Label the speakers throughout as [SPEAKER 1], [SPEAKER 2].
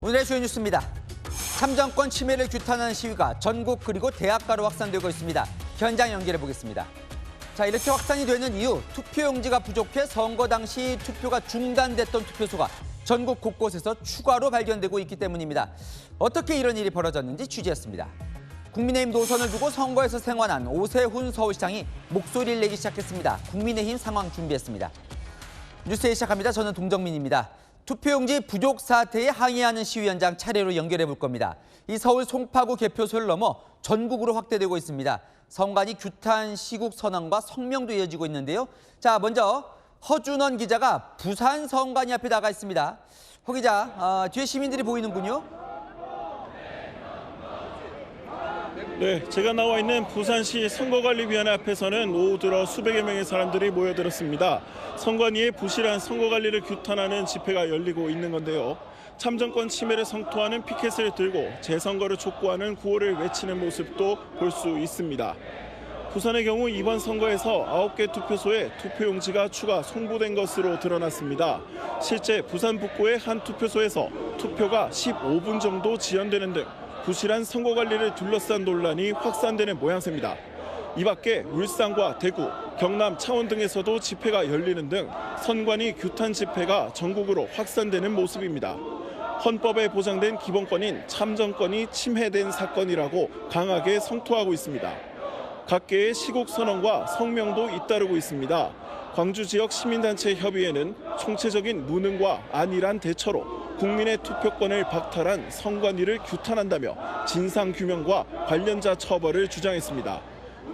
[SPEAKER 1] 오늘의 주요 뉴스입니다. 참정권 침해를 규탄하는 시위가 전국 그리고 대학가로 확산되고 있습니다. 현장 연결해 보겠습니다. 자, 이렇게 확산이 되는 이유, 투표용지가 부족해 선거 당시 투표가 중단됐던 투표소가 전국 곳곳에서 추가로 발견되고 있기 때문입니다. 어떻게 이런 일이 벌어졌는지 취재했습니다. 국민의힘 노선을 두고 선거에서 생환한 오세훈 서울시장이 목소리를 내기 시작했습니다. 국민의힘 상황 준비했습니다. 뉴스에 시작합니다. 저는 동정민입니다. 투표용지 부족 사태에 항의하는 시위 현장 차례로 연결해 볼 겁니다. 이 서울 송파구 개표소를 넘어 전국으로 확대되고 있습니다. 선관위 규탄 시국 선언과 성명도 이어지고 있는데요. 자, 먼저 허준원 기자가 부산 선관위 앞에 나가 있습니다. 허 기자, 뒤에 시민들이 보이는군요.
[SPEAKER 2] 네, 제가 나와 있는 부산시 선거관리위원회 앞에서는 오후 들어 수백여 명의 사람들이 모여들었습니다. 선관위의 부실한 선거관리를 규탄하는 집회가 열리고 있는 건데요. 참정권 침해를 성토하는 피켓을 들고 재선거를 촉구하는 구호를 외치는 모습도 볼 수 있습니다. 부산의 경우 이번 선거에서 9개 투표소에 투표용지가 추가 송부된 것으로 드러났습니다. 실제 부산 북구의 한 투표소에서 투표가 15분 정도 지연되는 등 부실한 선거관리를 둘러싼 논란이 확산되는 모양새입니다. 이 밖에 울산과 대구, 경남, 창원 등에서도 집회가 열리는 등 선관위 규탄 집회가 전국으로 확산되는 모습입니다. 헌법에 보장된 기본권인 참정권이 침해된 사건이라고 강하게 성토하고 있습니다. 각계의 시국 선언과 성명도 잇따르고 있습니다. 광주 지역 시민단체 협의회는 총체적인 무능과 안일한 대처로 국민의 투표권을 박탈한 선관위를 규탄한다며 진상규명과 관련자 처벌을 주장했습니다.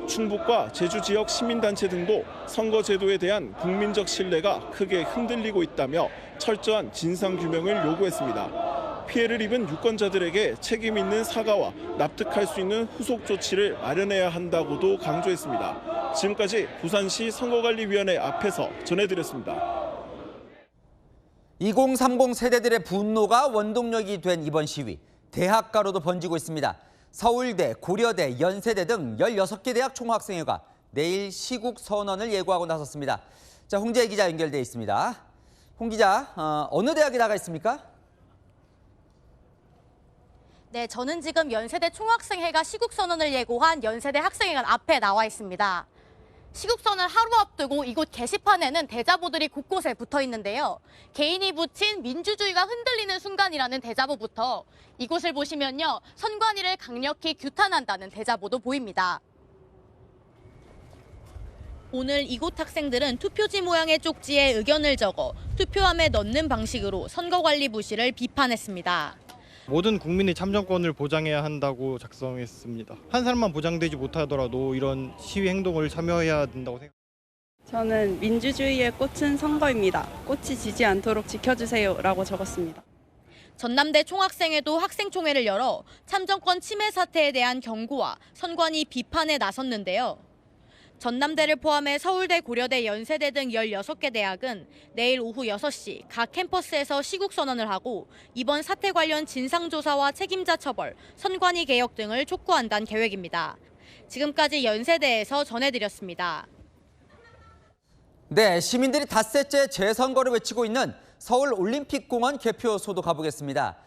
[SPEAKER 2] 충북과 제주 지역 시민단체 등도 선거제도에 대한 국민적 신뢰가 크게 흔들리고 있다며 철저한 진상규명을 요구했습니다. 피해를 입은 유권자들에게 책임 있는 사과와 납득할 수 있는 후속 조치를 마련해야 한다고도 강조했습니다. 지금까지 부산시 선거관리위원회 앞에서 전해드렸습니다.
[SPEAKER 1] 2030 세대들의 분노가 원동력이 된 이번 시위, 대학가로도 번지고 있습니다. 서울대, 고려대, 연세대 등 16개 대학 총학생회가 내일 시국 선언을 예고하고 나섰습니다. 자, 홍재희 기자 연결돼 있습니다. 홍 기자, 어느 대학에 나가 있습니까?
[SPEAKER 3] 네, 저는 지금 연세대 총학생회가 시국 선언을 예고한 연세대 학생회관 앞에 나와 있습니다. 시국선언을 하루 앞두고 이곳 게시판에는 대자보들이 곳곳에 붙어 있는데요. 개인이 붙인 민주주의가 흔들리는 순간이라는 대자보부터 이곳을 보시면요. 선관위를 강력히 규탄한다는 대자보도 보입니다. 오늘 이곳 학생들은 투표지 모양의 쪽지에 의견을 적어 투표함에 넣는 방식으로 선거관리 부실을 비판했습니다.
[SPEAKER 4] 모든 국민의 참정권을 보장해야 한다고 작성했습니다. 한 사람만 보장되지 못하더라도 이런 시위 행동을 참여해야 된다고 생각합니다.
[SPEAKER 5] 저는 민주주의의 꽃은 선거입니다. 꽃이 지지 않도록 지켜주세요라고 적었습니다.
[SPEAKER 3] 전남대 총학생회도 학생총회를 열어 참정권 침해 사태에 대한 경고와 선관위 비판에 나섰는데요. 전남대를 포함해 서울대, 고려대, 연세대 등 16개 대학은 내일 오후 6시 각 캠퍼스에서 시국 선언을 하고 이번 사태 관련 진상조사와 책임자 처벌, 선관위 개혁 등을 촉구한다는 계획입니다. 지금까지 연세대에서 전해드렸습니다.
[SPEAKER 1] 네, 시민들이 닷새째 재선거를 외치고 있는 서울 올림픽공원 개표소도 가보겠습니다.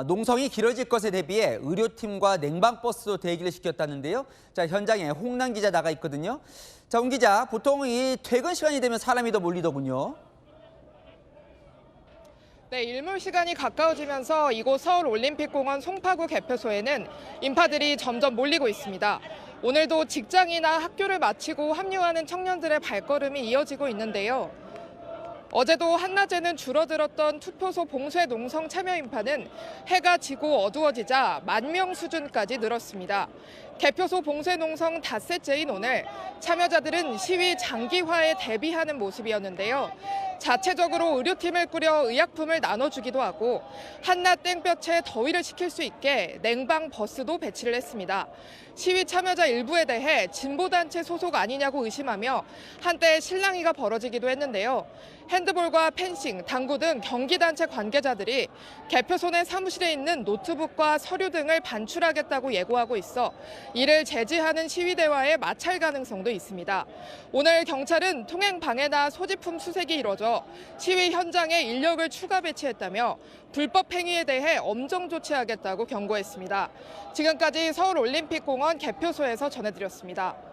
[SPEAKER 1] 농성이 길어질 것에 대비해 의료팀과 냉방버스도 대기를 시켰다는데요. 자, 현장에 홍남 기자 나가 있거든요. 자, 홍 기자, 보통 이 퇴근 시간이 되면 사람이 더 몰리더군요.
[SPEAKER 6] 네, 일몰 시간이 가까워지면서 이곳 서울올림픽공원 송파구 개표소에는 인파들이 점점 몰리고 있습니다. 오늘도 직장이나 학교를 마치고 합류하는 청년들의 발걸음이 이어지고 있는데요. 어제도 한낮에는 줄어들었던 투표소 봉쇄 농성 참여 인파는 해가 지고 어두워지자 10,000명 수준까지 늘었습니다. 개표소 봉쇄 농성 닷새째인 오늘 참여자들은 시위 장기화에 대비하는 모습이었는데요. 자체적으로 의료팀을 꾸려 의약품을 나눠주기도 하고 한낮 땡볕에 더위를 식힐 수 있게 냉방 버스도 배치를 했습니다. 시위 참여자 일부에 대해 진보단체 소속 아니냐고 의심하며 한때 실랑이가 벌어지기도 했는데요. 핸드볼과 펜싱, 당구 등 경기단체 관계자들이 개표소 내 사무실에 있는 노트북과 서류 등을 반출하겠다고 예고하고 있어 이를 제지하는 시위대와의 마찰 가능성도 있습니다. 오늘 경찰은 통행 방해나 소지품 수색이 이뤄져 시위 현장에 인력을 추가 배치했다며 불법 행위에 대해 엄정 조치하겠다고 경고했습니다. 지금까지 서울올림픽공원 개표소에서 전해드렸습니다.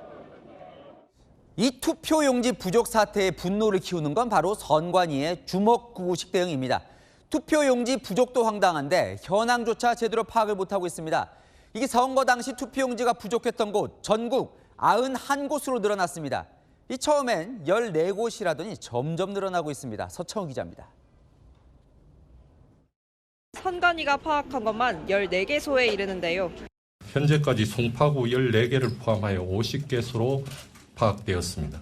[SPEAKER 1] 이 투표용지 부족 사태에 분노를 키우는 건 바로 선관위의 주먹구구식 대응입니다. 투표용지 부족도 황당한데 현황조차 제대로 파악을 못하고 있습니다. 이게 선거 당시 투표용지가 부족했던 곳 전국 91곳으로 늘어났습니다. 이 처음엔 14곳이라더니 점점 늘어나고 있습니다. 서창우 기자입니다.
[SPEAKER 7] 선관위가 파악한 것만 14개소에 이르는데요.
[SPEAKER 8] 현재까지 송파구 14개를 포함하여 50개소로 파악되었습니다.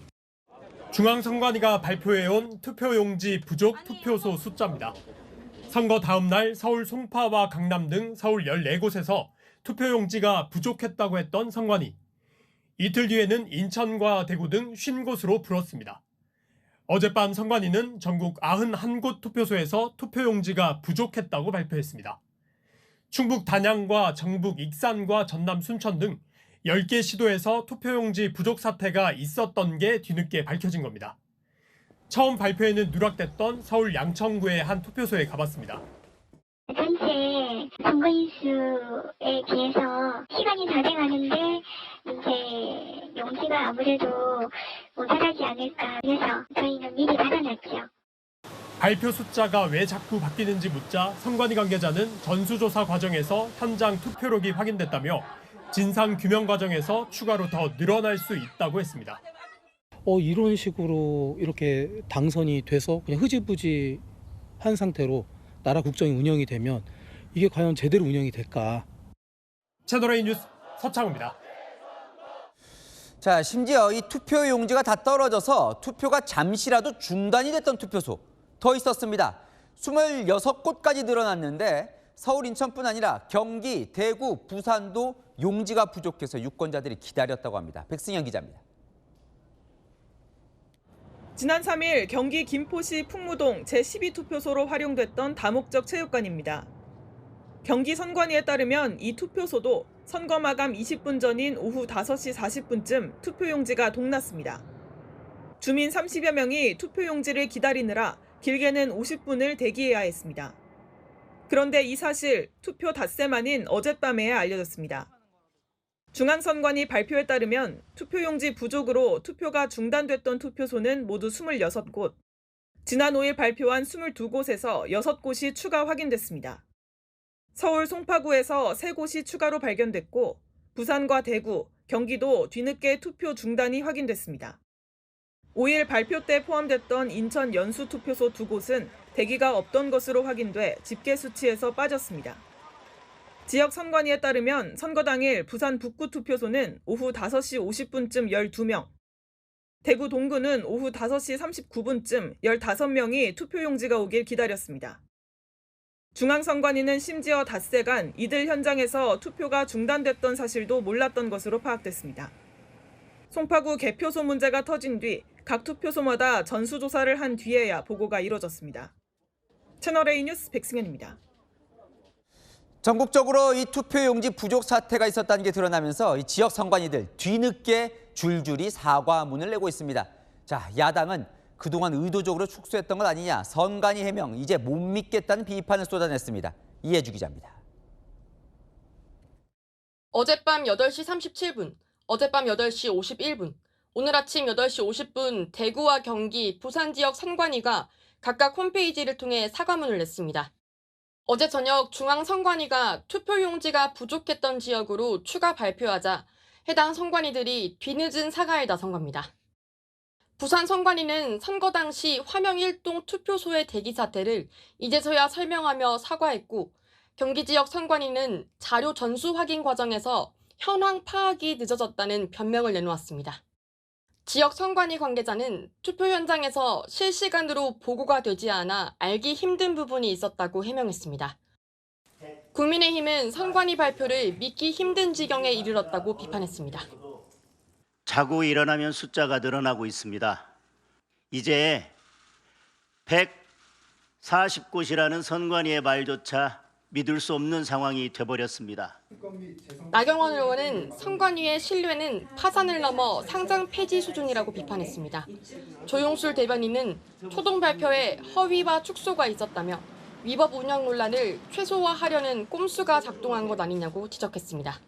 [SPEAKER 9] 중앙선관위가 발표해온 투표용지 부족 투표소 숫자입니다. 선거 다음 날 서울 송파와 강남 등 서울 14곳에서 투표용지가 부족했다고 했던 선관위. 이틀 뒤에는 인천과 대구 등 50곳으로 불었습니다. 어젯밤 선관위는 전국 91곳 투표소에서 투표용지가 부족했다고 발표했습니다. 충북 단양과 정북 익산과 전남 순천 등 10개 시도에서 투표용지 부족 사태가 있었던 게 뒤늦게 밝혀진 겁니다. 처음 발표에는 누락됐던 서울 양천구의 한 투표소에 가봤습니다.
[SPEAKER 10] 전체 선거인 수에 비해서 시간이 다 돼가는데 이제 용지가 아무래도 모자라지 않을까 해서 저희는 미리 받아놨죠.
[SPEAKER 9] 발표 숫자가 왜 자꾸 바뀌는지 묻자 선관위 관계자는 전수조사 과정에서 현장 투표록이 확인됐다며 진상 규명 과정에서 추가로 더 늘어날 수 있다고 했습니다.
[SPEAKER 11] 이런 식으로 이렇게 당선이 돼서 그냥 흐지부지한 상태로 나라 국정이 운영이 되면 이게 과연 제대로 운영이 될까?
[SPEAKER 9] 채널A 뉴스 서창우입니다.
[SPEAKER 1] 자, 심지어 이 투표용지가 다 떨어져서 투표가 잠시라도 중단이 됐던 투표소 더 있었습니다. 26곳까지 늘어났는데 서울, 인천뿐 아니라 경기, 대구, 부산도 용지가 부족해서 유권자들이 기다렸다고 합니다. 백승현 기자입니다.
[SPEAKER 12] 지난 3일 경기 김포시 풍무동 제12투표소로 활용됐던 다목적 체육관입니다. 경기 선관위에 따르면 이 투표소도 선거 마감 20분 전인 오후 5시 40분쯤 투표용지가 동났습니다. 주민 30여 명이 투표용지를 기다리느라 길게는 50분을 대기해야 했습니다. 그런데 이 사실 투표 닷새 만인 어젯밤에야 알려졌습니다. 중앙선관위 발표에 따르면 투표용지 부족으로 투표가 중단됐던 투표소는 모두 26곳, 지난 5일 발표한 22곳에서 6곳이 추가 확인됐습니다. 서울 송파구에서 3곳이 추가로 발견됐고 부산과 대구, 경기도 뒤늦게 투표 중단이 확인됐습니다. 5일 발표 때 포함됐던 인천 연수 투표소 2곳은 대기가 없던 것으로 확인돼 집계 수치에서 빠졌습니다. 지역 선관위에 따르면 선거 당일 부산 북구 투표소는 오후 5시 50분쯤 12명, 대구 동구는 오후 5시 39분쯤 15명이 투표용지가 오길 기다렸습니다. 중앙선관위는 심지어 닷새간 이들 현장에서 투표가 중단됐던 사실도 몰랐던 것으로 파악됐습니다. 송파구 개표소 문제가 터진 뒤 각 투표소마다 전수조사를 한 뒤에야 보고가 이뤄졌습니다. 채널A 뉴스 백승현입니다.
[SPEAKER 1] 전국적으로 이 투표용지 부족 사태가 있었다는 게 드러나면서 이 지역 선관위들 뒤늦게 줄줄이 사과문을 내고 있습니다. 자, 야당은 그동안 의도적으로 축소했던 것 아니냐, 선관위 해명 이제 못 믿겠다는 비판을 쏟아냈습니다. 이해주 기자입니다.
[SPEAKER 13] 어젯밤 8시 37분, 어젯밤 8시 51분, 오늘 아침 8시 50분 대구와 경기, 부산 지역 선관위가 각각 홈페이지를 통해 사과문을 냈습니다. 어제 저녁 중앙선관위가 투표용지가 부족했던 지역으로 추가 발표하자 해당 선관위들이 뒤늦은 사과에 나선 겁니다. 부산 선관위는 선거 당시 화명 1동 투표소의 대기 사태를 이제서야 설명하며 사과했고, 경기 지역 선관위는 자료 전수 확인 과정에서 현황 파악이 늦어졌다는 변명을 내놓았습니다. 지역 선관위 관계자는 투표 현장에서 실시간으로 보고가 되지 않아 알기 힘든 부분이 있었다고 해명했습니다. 국민의힘은 선관위 발표를 믿기 힘든 지경에 이르렀다고 비판했습니다.
[SPEAKER 14] 자고 일어나면 숫자가 늘어나고 있습니다. 이제 140곳이라는 선관위의 말조차 믿을 수 없는 상황이 돼버렸습니다.
[SPEAKER 13] 나경원 의원은 선관위의 신뢰는 파산을 넘어 상장 폐지 수준이라고 비판했습니다. 조용술 대변인은 초동 발표에 허위와 축소가 있었다며 위법 운영 논란을 최소화하려는 꼼수가 작동한 것 아니냐고 지적했습니다.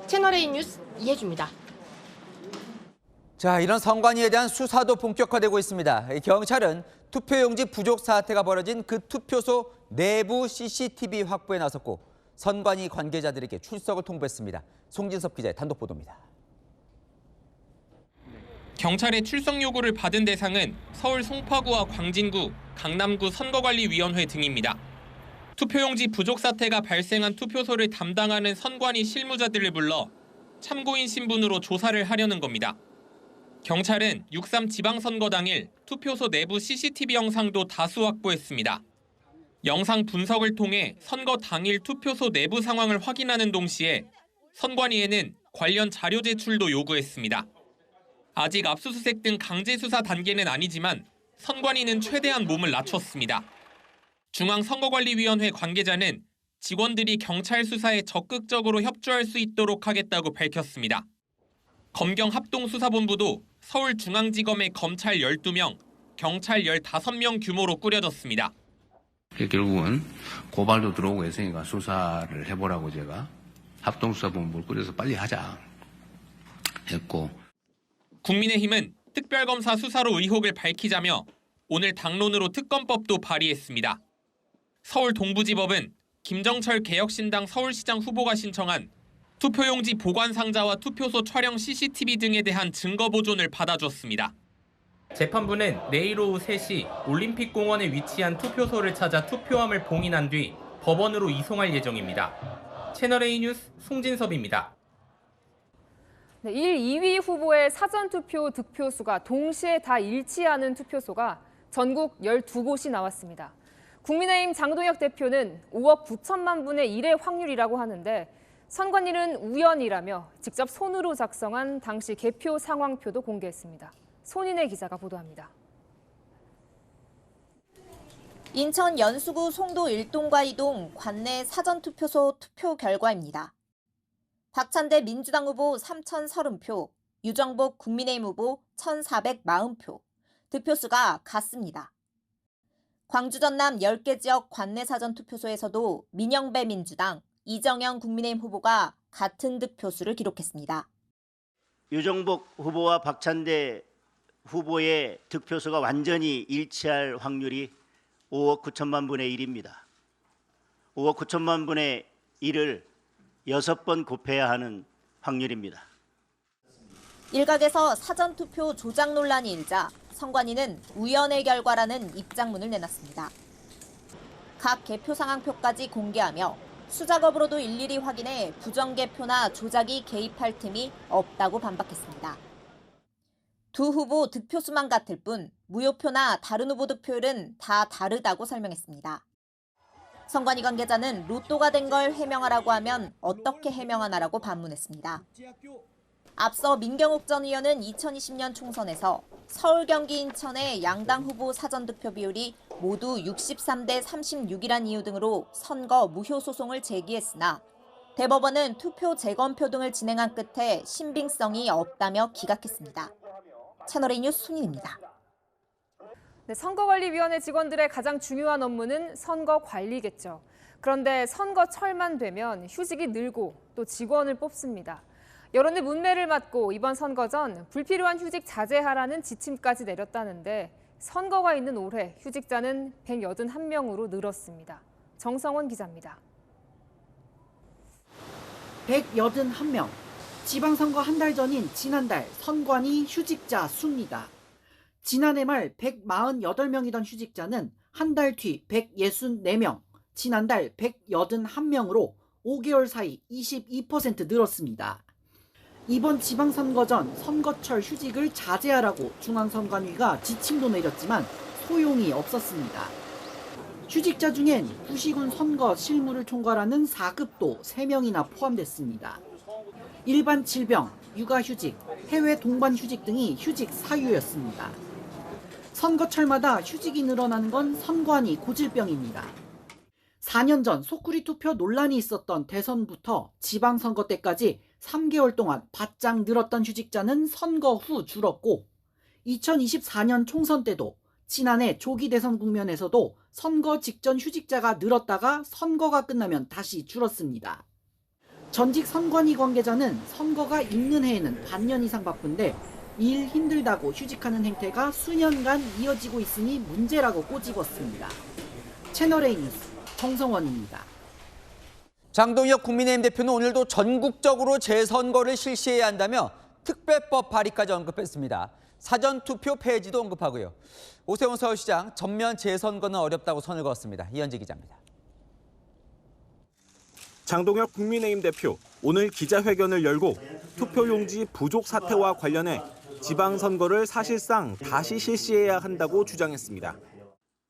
[SPEAKER 13] 채널A 뉴스 이혜주입니다.
[SPEAKER 1] 자, 이런 선관위에 대한 수사도 본격화되고 있습니다. 경찰은 투표용지 부족 사태가 벌어진 그 투표소 내부 CCTV 확보에 나섰고 선관위 관계자들에게 출석을 통보했습니다. 송진섭 기자의 단독 보도입니다.
[SPEAKER 15] 경찰의 출석 요구를 받은 대상은 서울 송파구와 광진구, 강남구 선거관리위원회 등입니다. 투표용지 부족 사태가 발생한 투표소를 담당하는 선관위 실무자들을 불러 참고인 신분으로 조사를 하려는 겁니다. 경찰은 6.3 지방선거 당일 투표소 내부 CCTV 영상도 다수 확보했습니다. 영상 분석을 통해 선거 당일 투표소 내부 상황을 확인하는 동시에 선관위에는 관련 자료 제출도 요구했습니다. 아직 압수수색 등 강제 수사 단계는 아니지만 선관위는 최대한 몸을 낮췄습니다. 중앙선거관리위원회 관계자는 직원들이 경찰 수사에 적극적으로 협조할 수 있도록 하겠다고 밝혔습니다. 검경합동수사본부도 서울중앙지검의 검찰 12명, 경찰 15명 규모로 꾸려졌습니다.
[SPEAKER 16] 결국은 고발도 들어오고 했으니까 수사를 해보라고 제가 합동수사본부를 꾸려서 빨리 하자 했고.
[SPEAKER 15] 국민의힘은 특별검사 수사로 의혹을 밝히자며 오늘 당론으로 특검법도 발의했습니다. 서울 동부지법은 김정철 개혁신당 서울시장 후보가 신청한 투표용지 보관 상자와 투표소 촬영 CCTV 등에 대한 증거 보존을 받아줬습니다. 재판부는 내일 오후 3시 올림픽공원에 위치한 투표소를 찾아 투표함을 봉인한 뒤 법원으로 이송할 예정입니다. 채널A 뉴스 송진섭입니다.
[SPEAKER 17] 네, 1, 2위 후보의 사전투표 득표수가 동시에 다 일치하는 투표소가 전국 12곳이 나왔습니다. 국민의힘 장동혁 대표는 5억 9천만 분의 1의 확률이라고 하는데 선관위는 우연이라며 직접 손으로 작성한 당시 개표 상황표도 공개했습니다. 손인혜 기자가 보도합니다.
[SPEAKER 18] 인천 연수구 송도 1동과 2동 관내 사전투표소 투표 결과입니다. 박찬대 민주당 후보 3,030표, 유정복 국민의힘 후보 1,440표, 득표수가 같습니다. 광주 전남 10개 지역 관내 사전투표소에서도 민영배 민주당, 이정영 국민의힘 후보가 같은 득표수를 기록했습니다.
[SPEAKER 14] 유정복 후보와 박찬대 후보의 득표수가 완전히 일치할 확률이 5억 9천만 분의 1입니다. 5억 9천만 분의 1을 6번 곱해야 하는 확률입니다.
[SPEAKER 18] 일각에서 사전투표 조작 논란이 일자 선관위는 우연의 결과라는 입장문을 내놨습니다. 각 개표 상황표까지 공개하며 수작업으로도 일일이 확인해 부정개표나 조작이 개입할 틈이 없다고 반박했습니다. 두 후보 득표수만 같을 뿐 무효표나 다른 후보 득표율은 다 다르다고 설명했습니다. 선관위 관계자는 로또가 된 걸 해명하라고 하면 어떻게 해명하나라고 반문했습니다. 앞서 민경욱 전 의원은 2020년 총선에서 서울, 경기, 인천의 양당 후보 사전득표 비율이 모두 63대 36이란 이유 등으로 선거 무효 소송을 제기했으나 대법원은 투표 재검표 등을 진행한 끝에 신빙성이 없다며 기각했습니다. 채널A 뉴스 손인입니다.
[SPEAKER 17] 네, 선거관리위원회 직원들의 가장 중요한 업무는 선거 관리겠죠. 그런데 선거철만 되면 휴직이 늘고 또 직원을 뽑습니다. 여론의 문매를 맞고 이번 선거 전 불필요한 휴직 자제하라는 지침까지 내렸다는데 선거가 있는 올해 휴직자는 181명으로 늘었습니다. 정성원 기자입니다.
[SPEAKER 19] 181명. 지방선거 한 달 전인 지난달 선관위 휴직자 수입니다. 지난해 말 148명이던 휴직자는 한 달 뒤 164명, 지난달 181명으로 5개월 사이 22% 늘었습니다. 이번 지방선거 전 선거철 휴직을 자제하라고 중앙선관위가 지침도 내렸지만 소용이 없었습니다. 휴직자 중엔 구시군 선거 실무를 총괄하는 4급도 3명이나 포함됐습니다. 일반 질병, 육아휴직, 해외 동반휴직 등이 휴직 사유였습니다. 선거철마다 휴직이 늘어나는 건 선관위 고질병입니다. 4년 전 속구리 투표 논란이 있었던 대선부터 지방선거 때까지 3개월 동안 바짝 늘었던 휴직자는 선거 후 줄었고 2024년 총선 때도 지난해 조기 대선 국면에서도 선거 직전 휴직자가 늘었다가 선거가 끝나면 다시 줄었습니다. 전직 선관위 관계자는 선거가 있는 해에는 반년 이상 바쁜데 일 힘들다고 휴직하는 행태가 수년간 이어지고 있으니 문제라고 꼬집었습니다. 채널A 뉴스 정성원입니다.
[SPEAKER 1] 장동혁 국민의힘 대표는 오늘도 전국적으로 재선거를 실시해야 한다며 특별법 발의까지 언급했습니다. 사전투표 폐지도 언급하고요. 오세훈 서울시장 전면 재선거는 어렵다고 선을 그었습니다. 이현지 기자입니다.
[SPEAKER 20] 장동혁 국민의힘 대표 오늘 기자회견을 열고 투표용지 부족 사태와 관련해 지방선거를 사실상 다시 실시해야 한다고 주장했습니다.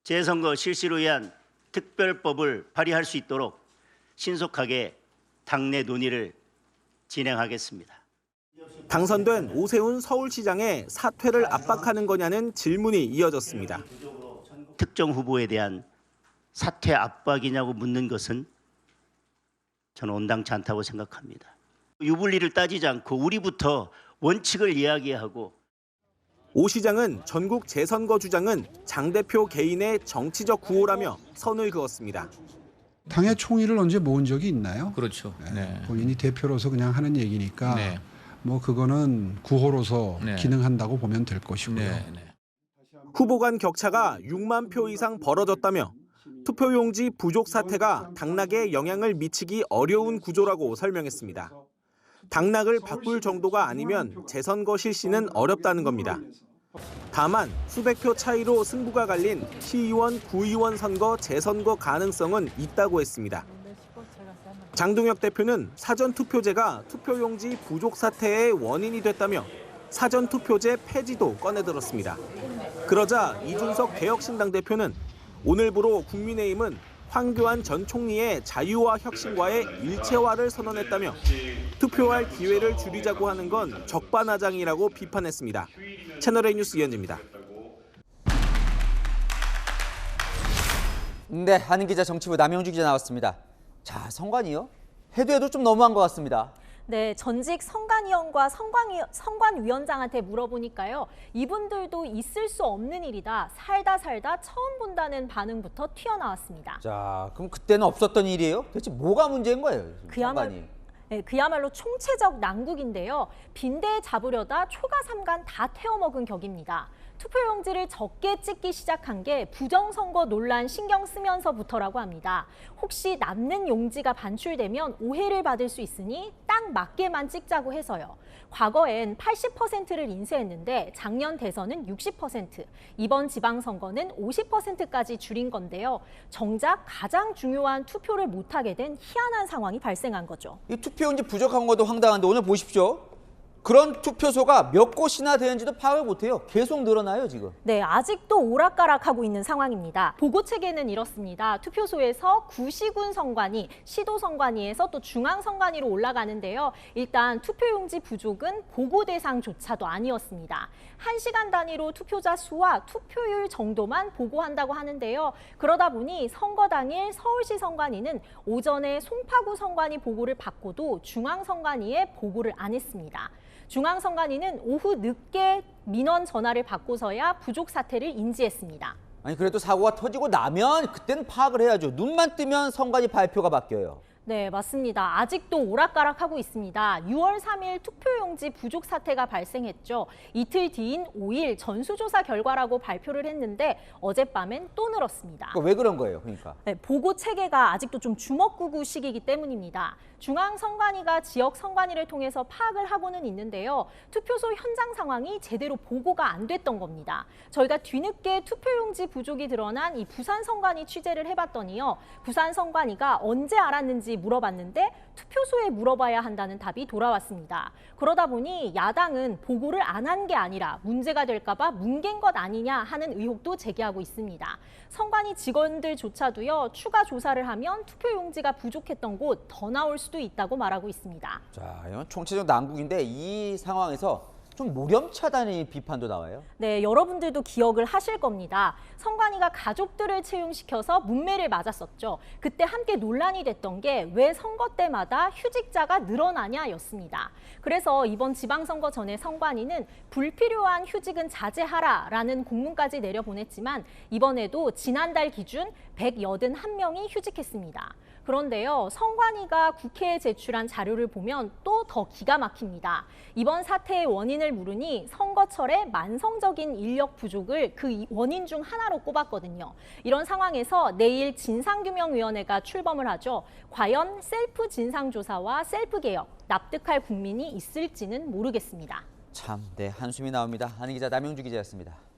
[SPEAKER 14] 재선거 실시를 위한 특별법을 발의할 수 있도록 신속하게 당내 논의를 진행하겠습니다.
[SPEAKER 20] 당선된 오세훈 서울시장의 사퇴를 압박하는 거냐는 질문이 이어졌습니다.
[SPEAKER 14] 특정 후보에 대한 사퇴 압박이냐고 묻는 것은 저는 온당치 않다고 생각합니다. 유불리를 따지지 않고 우리부터 원칙을 이야기하고
[SPEAKER 20] 오 시장은 전국 재선거 주장은 장 대표 개인의 정치적 구호라며 선을 그었습니다.
[SPEAKER 21] 당의 총의를 언제 모은 적이 있나요?
[SPEAKER 22] 그렇죠. 네.
[SPEAKER 21] 본인이 대표로서 그냥 하는 얘기니까
[SPEAKER 22] 네.
[SPEAKER 21] 뭐 그거는 구호로서
[SPEAKER 22] 네.
[SPEAKER 21] 기능한다고 보면 될 것이고요.
[SPEAKER 22] 네.
[SPEAKER 20] 후보 간 격차가 6만 표 이상 벌어졌다며 투표용지 부족 사태가 당락에 영향을 미치기 어려운 구조라고 설명했습니다. 당락을 바꿀 정도가 아니면 재선거 실시는 어렵다는 겁니다. 다만 수백 표 차이로 승부가 갈린 시의원, 구의원 선거 재선거 가능성은 있다고 했습니다. 장동혁 대표는 사전투표제가 투표용지 부족 사태의 원인이 됐다며 사전투표제 폐지도 꺼내들었습니다. 그러자 이준석 개혁신당 대표는 오늘부로 국민의힘은 황교안 전 총리의 자유와 혁신과의 일체화를 선언했다며 투표할 기회를 줄이자고 하는 건 적반하장이라고 비판했습니다. 채널A 뉴스 이현지입니다.
[SPEAKER 1] 네, 한은 기자, 정치부 남영주 기자 나왔습니다. 자, 선관위요? 해도 좀 너무한 것 같습니다.
[SPEAKER 23] 네, 전직 선관위원과 선관위원장한테 물어보니까요. 이분들도 있을 수 없는 일이다. 살다 처음 본다는 반응부터 튀어나왔습니다.
[SPEAKER 1] 자, 그럼 그때는 없었던 일이에요? 대체 뭐가 문제인 거예요?
[SPEAKER 23] 그야말로 총체적 난국인데요. 빈대 잡으려다 초가 삼간 다 태워먹은 격입니다. 투표용지를 적게 찍기 시작한 게 부정선거 논란 신경 쓰면서부터라고 합니다. 혹시 남는 용지가 반출되면 오해를 받을 수 있으니 딱 맞게만 찍자고 해서요. 과거엔 80%를 인쇄했는데 작년 대선은 60%, 이번 지방선거는 50%까지 줄인 건데요. 정작 가장 중요한 투표를 못하게 된 희한한 상황이 발생한 거죠.
[SPEAKER 1] 이 투표용지 부족한 것도 황당한데 오늘 보십시오. 그런 투표소가 몇 곳이나 되는지도 파악을 못해요. 계속 늘어나요, 지금.
[SPEAKER 23] 네, 아직도 오락가락하고 있는 상황입니다. 보고체계는 이렇습니다. 투표소에서 구시군 선관위, 시도 선관위에서 또 중앙 선관위로 올라가는데요. 일단 투표용지 부족은 보고 대상조차도 아니었습니다. 1시간 단위로 투표자 수와 투표율 정도만 보고한다고 하는데요. 그러다 보니 선거 당일 서울시 선관위는 오전에 송파구 선관위 보고를 받고도 중앙 선관위에 보고를 안 했습니다. 중앙선관위는 오후 늦게 민원 전화를 받고서야 부족 사태를 인지했습니다.
[SPEAKER 1] 아니 그래도 사고가 터지고 나면 그때는 파악을 해야죠. 눈만 뜨면 선관위 발표가 바뀌어요.
[SPEAKER 23] 네, 맞습니다. 아직도 오락가락하고 있습니다. 6월 3일 투표용지 부족 사태가 발생했죠. 이틀 뒤인 5일 전수조사 결과라고 발표를 했는데 어젯밤엔 또 늘었습니다.
[SPEAKER 1] 왜 그런 거예요, 그러니까?
[SPEAKER 23] 네, 보고 체계가 아직도 좀 주먹구구 시기이기 때문입니다. 중앙선관위가 지역선관위를 통해서 파악을 하고는 있는데요. 투표소 현장 상황이 제대로 보고가 안 됐던 겁니다. 저희가 뒤늦게 투표용지 부족이 드러난 이 부산선관위 취재를 해봤더니요. 부산선관위가 언제 알았는지 물어봤는데 투표소에 물어봐야 한다는 답이 돌아왔습니다. 그러다 보니 야당은 보고를 안 한 게 아니라 문제가 될까 봐 뭉갠 것 아니냐 하는 의혹도 제기하고 있습니다. 선관위 직원들조차도요. 추가 조사를 하면 투표용지가 부족했던 곳 더 나올 수도 있다고 말하고 있습니다.
[SPEAKER 1] 자, 이건 총체적 난국인데 이 상황에서 좀 무렴차다는 비판도 나와요.
[SPEAKER 23] 네, 여러분들도 기억을 하실 겁니다. 선관위가 가족들을 채용시켜서 문매를 맞았었죠. 그때 함께 논란이 됐던 게 왜 선거 때마다 휴직자가 늘어나냐였습니다. 그래서 이번 지방선거 전에 선관위는 불필요한 휴직은 자제하라라는 공문까지 내려보냈지만 이번에도 지난달 기준 181명이 휴직했습니다. 그런데요, 선관위가 국회에 제출한 자료를 보면 또 더 기가 막힙니다. 이번 사태의 원인을 물으니 선거철에 만성적인 인력 부족을 그 원인 중 하나로 꼽았거든요. 이런 상황에서 내일 진상규명위원회가 출범을 하죠. 과연 셀프 진상조사와 셀프 개혁, 납득할 국민이 있을지는 모르겠습니다.
[SPEAKER 1] 참, 네, 한숨이 나옵니다. 한희 기자, 남영주 기자였습니다.